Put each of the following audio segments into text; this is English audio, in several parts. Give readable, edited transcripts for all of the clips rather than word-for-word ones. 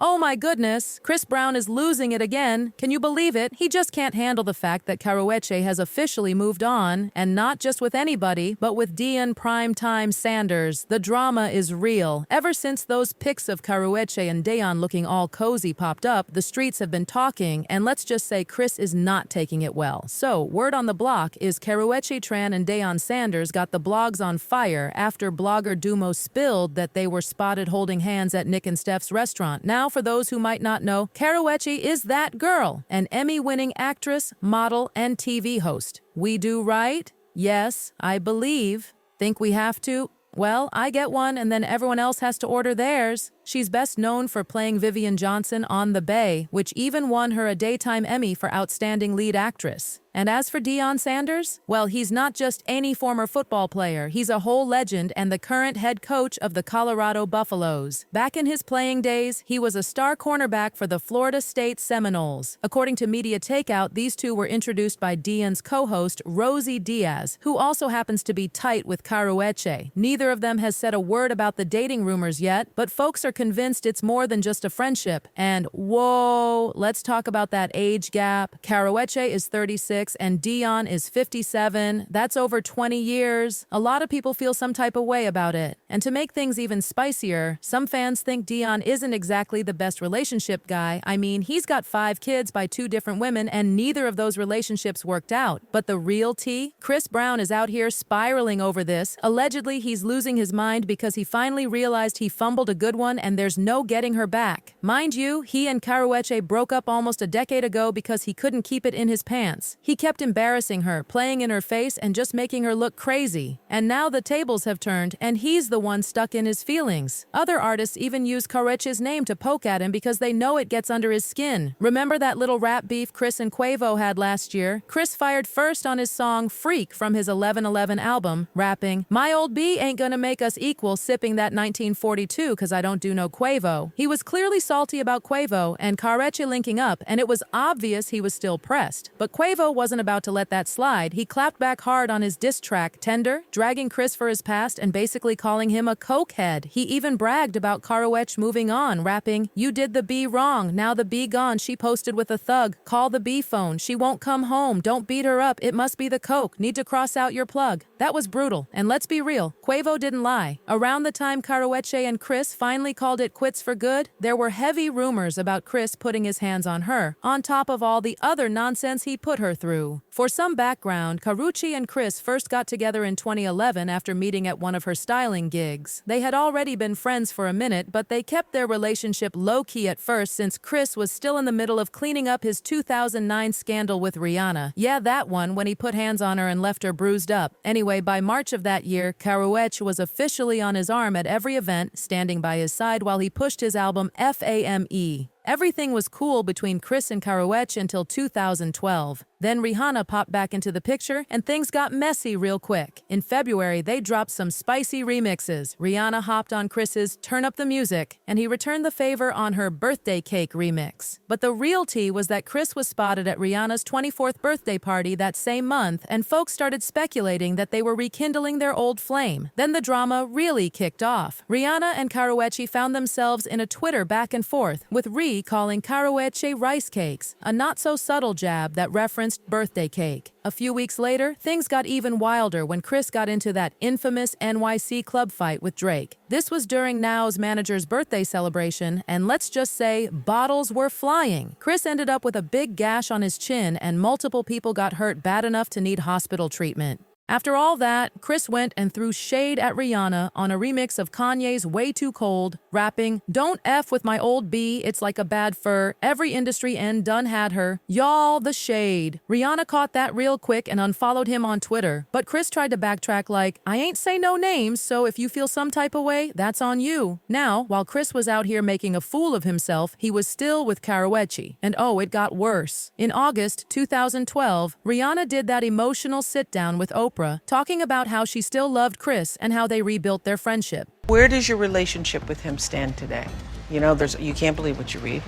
Oh my goodness, Chris Brown is losing it again. Can you believe it? He just can't handle the fact that Karrueche has officially moved on, and not just with anybody, but with Deion Prime Time Sanders. The drama is real. Ever since those pics of Karrueche and Deion looking all cozy popped up, the streets have been talking, and let's just say Chris is not taking it well. So, word on the block is Karrueche, Tran, and Deion Sanders got the blogs on fire after blogger Deux Moi spilled that they were spotted holding hands at Nick and Steph's restaurant. Now, for those who might not know, Karrueche is that girl, an Emmy-winning actress, model, and TV host. We do right? Yes, I believe. Think we have to? Well, I get one and then everyone else has to order theirs. She's best known for playing Vivian Johnson on The Bay, which even won her a Daytime Emmy for Outstanding Lead Actress. And as for Deion Sanders, well, he's not just any former football player. He's a whole legend and the current head coach of the Colorado Buffaloes. Back in his playing days, he was a star cornerback for the Florida State Seminoles. According to Media Takeout, these two were introduced by Deion's co-host, Rosie Diaz, who also happens to be tight with Karrueche. Neither of them has said a word about the dating rumors yet, but folks are convinced it's more than just a friendship. And whoa, let's talk about that age gap. Karrueche is 36 and Deion is 57. That's over 20 years. A lot of people feel some type of way about it. And to make things even spicier, some fans think Deion isn't exactly the best relationship guy. I mean, he's got 5 kids by 2 different women and neither of those relationships worked out. But the real tea? Chris Brown is out here spiraling over this. Allegedly, he's losing his mind because he finally realized he fumbled a good one and there's no getting her back. Mind you, he and Karrueche broke up almost a decade ago because he couldn't keep it in his pants. He kept embarrassing her, playing in her face and just making her look crazy. And now the tables have turned and he's the one stuck in his feelings. Other artists even use Karrueche's name to poke at him because they know it gets under his skin. Remember that little rap beef Chris and Quavo had last year? Chris fired first on his song Freak from his 11:11 album, rapping, "My old B ain't gonna make us equal sipping that 1942 cause I don't do no Quavo." He was clearly salty about Quavo and Karrueche linking up, and it was obvious he was still pressed. But Quavo wasn't about to let that slide. He clapped back hard on his diss track, Tender, dragging Chris for his past and basically calling him a cokehead. He even bragged about Karrueche moving on, rapping, "You did the B wrong, now the B gone, she posted with a thug, call the B phone, she won't come home, don't beat her up, it must be the coke, need to cross out your plug." That was brutal, and let's be real, Quavo didn't lie. Around the time Karrueche and Chris finally called it quits for good, there were heavy rumors about Chris putting his hands on her, on top of all the other nonsense he put her through. For some background, Karrueche and Chris first got together in 2011 after meeting at one of her styling gigs. They had already been friends for a minute, but they kept their relationship low-key at first since Chris was still in the middle of cleaning up his 2009 scandal with Rihanna. Yeah, that one, when he put hands on her and left her bruised up. Anyway, by March of that year, Karrueche was officially on his arm at every event, standing by his side while he pushed his album FAME. Everything was cool between Chris and Karrueche until 2012. Then Rihanna popped back into the picture and things got messy real quick. In February, they dropped some spicy remixes. Rihanna hopped on Chris's Turn Up the Music, and he returned the favor on her Birthday Cake remix. But the real tea was that Chris was spotted at Rihanna's 24th birthday party that same month, and folks started speculating that they were rekindling their old flame. Then the drama really kicked off. Rihanna and Karrueche found themselves in a Twitter back and forth, with calling Karrueche rice cakes, a not-so-subtle jab that referenced birthday cake. A few weeks later, things got even wilder when Chris got into that infamous NYC club fight with Drake. This was during Now's manager's birthday celebration, and let's just say, bottles were flying. Chris ended up with a big gash on his chin, and multiple people got hurt bad enough to need hospital treatment. After all that, Chris went and threw shade at Rihanna on a remix of Kanye's Way Too Cold, rapping, "Don't F with my old B, it's like a bad fur, every industry end done had her, y'all the shade." Rihanna caught that real quick and unfollowed him on Twitter, but Chris tried to backtrack like, "I ain't say no names, so if you feel some type of way, that's on you." Now, while Chris was out here making a fool of himself, he was still with Karrueche. And oh, it got worse. In August 2012, Rihanna did that emotional sit-down with Oprah, talking about how she still loved Chris and how they rebuilt their friendship. Where does your relationship with him stand today? You know, you can't believe what you read.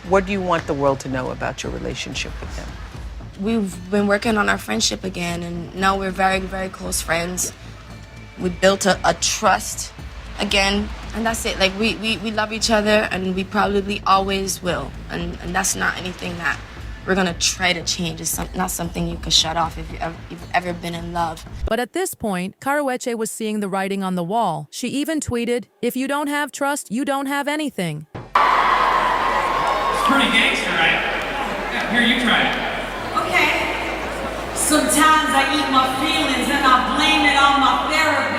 What do you want the world to know about your relationship with him? We've been working on our friendship again, and now we're very, very close friends. We built a trust again, and that's it. Like, we love each other, and we probably always will. And that's not anything that we're gonna try to change. It's not something you could shut off if you've ever been in love. But at this point, Karrueche was seeing the writing on the wall. She even tweeted, "If you don't have trust, you don't have anything." It's pretty gangster, right? Yeah, here, you try it. Okay. Sometimes I eat my feelings and I blame it on my therapist.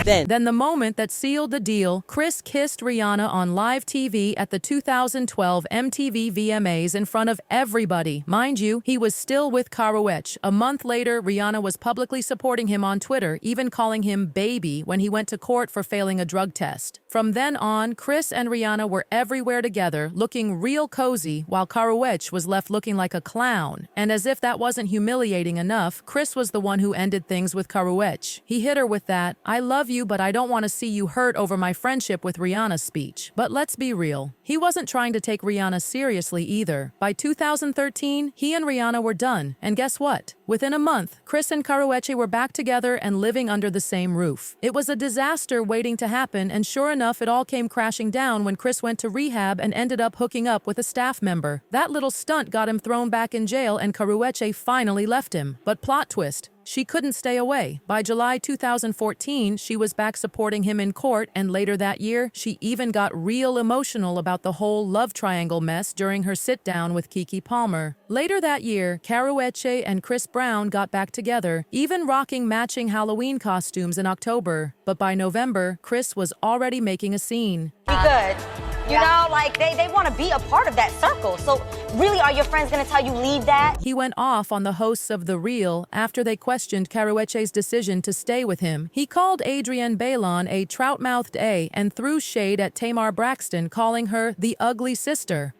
Then the moment that sealed the deal, Chris kissed Rihanna on live TV at the 2012 MTV VMAs in front of everybody. Mind you, he was still with Karrueche. A month later, Rihanna was publicly supporting him on Twitter, even calling him baby when he went to court for failing a drug test. From then on, Chris and Rihanna were everywhere together, looking real cozy, while Karrueche was left looking like a clown. And as if that wasn't humiliating enough, Chris was the one who ended things with Karrueche. He hit her with that, "I love you, but I don't want to see you hurt over my friendship with Rihanna" speech. But let's be real. He wasn't trying to take Rihanna seriously either. By 2013, he and Rihanna were done. And guess what? Within a month, Chris and Karrueche were back together and living under the same roof. It was a disaster waiting to happen, and sure enough, it all came crashing down when Chris went to rehab and ended up hooking up with a staff member. That little stunt got him thrown back in jail, and Karrueche finally left him. But plot twist, she couldn't stay away. By July 2014, she was back supporting him in court, and later that year, she even got real emotional about the whole love triangle mess during her sit-down with Keke Palmer. Later that year, Karrueche and Chris Brown got back together, even rocking matching Halloween costumes in October. But by November, Chris was already making a scene. Be good. You know, like, they want to be a part of that circle. So really, are your friends going to tell you leave that? He went off on the hosts of The Real after they questioned Karrueche's decision to stay with him. He called Adrienne Bailon a trout-mouthed A and threw shade at Tamar Braxton, calling her the ugly sister.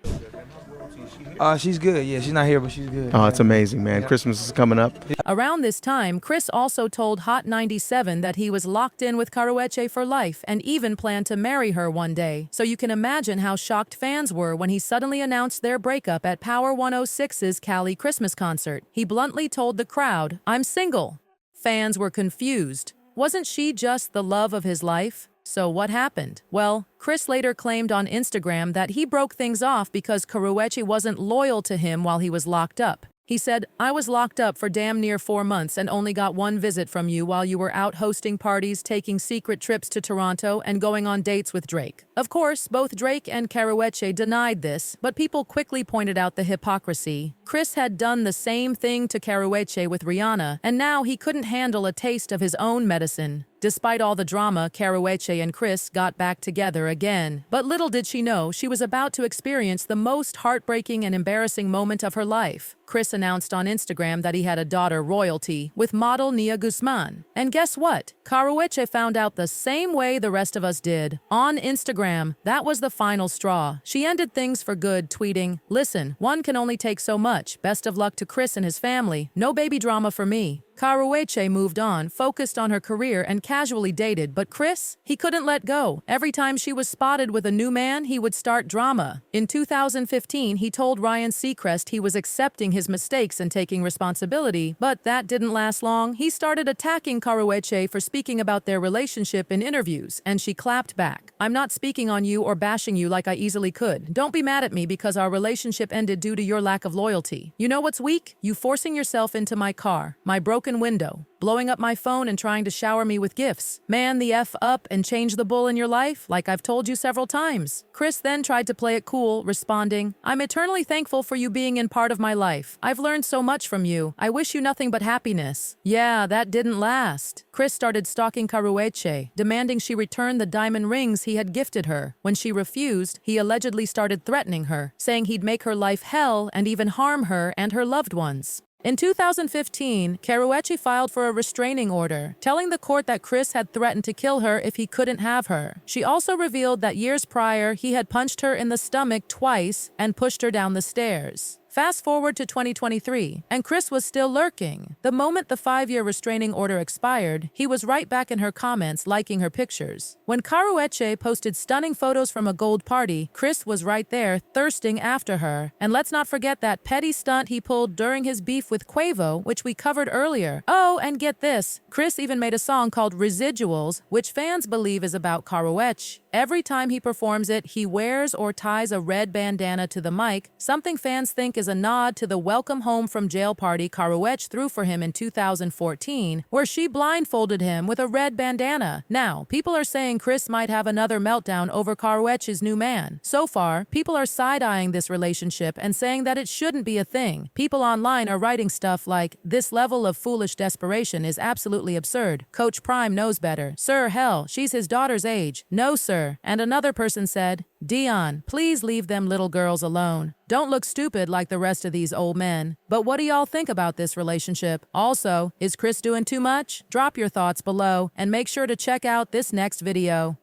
She's good. Yeah, she's not here, but she's good. Oh, it's amazing, man. Christmas is coming up. Around this time, Chris also told Hot 97 that he was locked in with Karrueche for life and even planned to marry her one day. So you can imagine how shocked fans were when he suddenly announced their breakup at Power 106's Cali Christmas concert. He bluntly told the crowd, "I'm single." Fans were confused. Wasn't she just the love of his life? So what happened? Well, Chris later claimed on Instagram that he broke things off because Karrueche wasn't loyal to him while he was locked up. He said, "I was locked up for damn near 4 months and only got one visit from you while you were out hosting parties, taking secret trips to Toronto, and going on dates with Drake." Of course, both Drake and Karrueche denied this, but people quickly pointed out the hypocrisy. Chris had done the same thing to Karrueche with Rihanna, and now he couldn't handle a taste of his own medicine. Despite all the drama, Karrueche and Chris got back together again. But little did she know, she was about to experience the most heartbreaking and embarrassing moment of her life. Chris announced on Instagram that he had a daughter, Royalty, with model Nia Guzman. And guess what? Karrueche found out the same way the rest of us did. On Instagram, that was the final straw. She ended things for good, tweeting, "Listen, one can only take so much. Best of luck to Chris and his family. No baby drama for me." Karrueche moved on, focused on her career, and casually dated, but Chris, he couldn't let go. Every time she was spotted with a new man, he would start drama. In 2015, he told Ryan Seacrest he was accepting his mistakes and taking responsibility, but that didn't last long. He started attacking Karrueche for speaking about their relationship in interviews, and she clapped back. "I'm not speaking on you or bashing you like I easily could. Don't be mad at me because our relationship ended due to your lack of loyalty. You know what's weak? You forcing yourself into my car, my broken window, blowing up my phone and trying to shower me with gifts. Man the F up and change the bull in your life, like I've told you several times." Chris then tried to play it cool, responding, "I'm eternally thankful for you being in part of my life. I've learned so much from you. I wish you nothing but happiness." Yeah, that didn't last. Chris started stalking Karrueche, demanding she return the diamond rings he had gifted her. When she refused, he allegedly started threatening her, saying he'd make her life hell and even harm her and her loved ones. In 2015, Karrueche filed for a restraining order, telling the court that Chris had threatened to kill her if he couldn't have her. She also revealed that years prior, he had punched her in the stomach twice and pushed her down the stairs. Fast forward to 2023, and Chris was still lurking. The moment the 5-year restraining order expired, he was right back in her comments liking her pictures. When Karrueche posted stunning photos from a gold party, Chris was right there, thirsting after her. And let's not forget that petty stunt he pulled during his beef with Quavo, which we covered earlier. Oh, and get this, Chris even made a song called Residuals, which fans believe is about Karrueche. Every time he performs it, he wears or ties a red bandana to the mic, something fans think is a nod to the welcome home from jail party Karrueche threw for him in 2014, where she blindfolded him with a red bandana. Now, people are saying Chris might have another meltdown over Karrueche's new man. So far, people are side-eyeing this relationship and saying that it shouldn't be a thing. People online are writing stuff like, "This level of foolish desperation is absolutely absurd. Coach Prime knows better. Sir, hell, she's his daughter's age. No, sir." And another person said, "Deion, please leave them little girls alone. Don't look stupid like the rest of these old men." But what do y'all think about this relationship? Also, is Chris doing too much? Drop your thoughts below and make sure to check out this next video.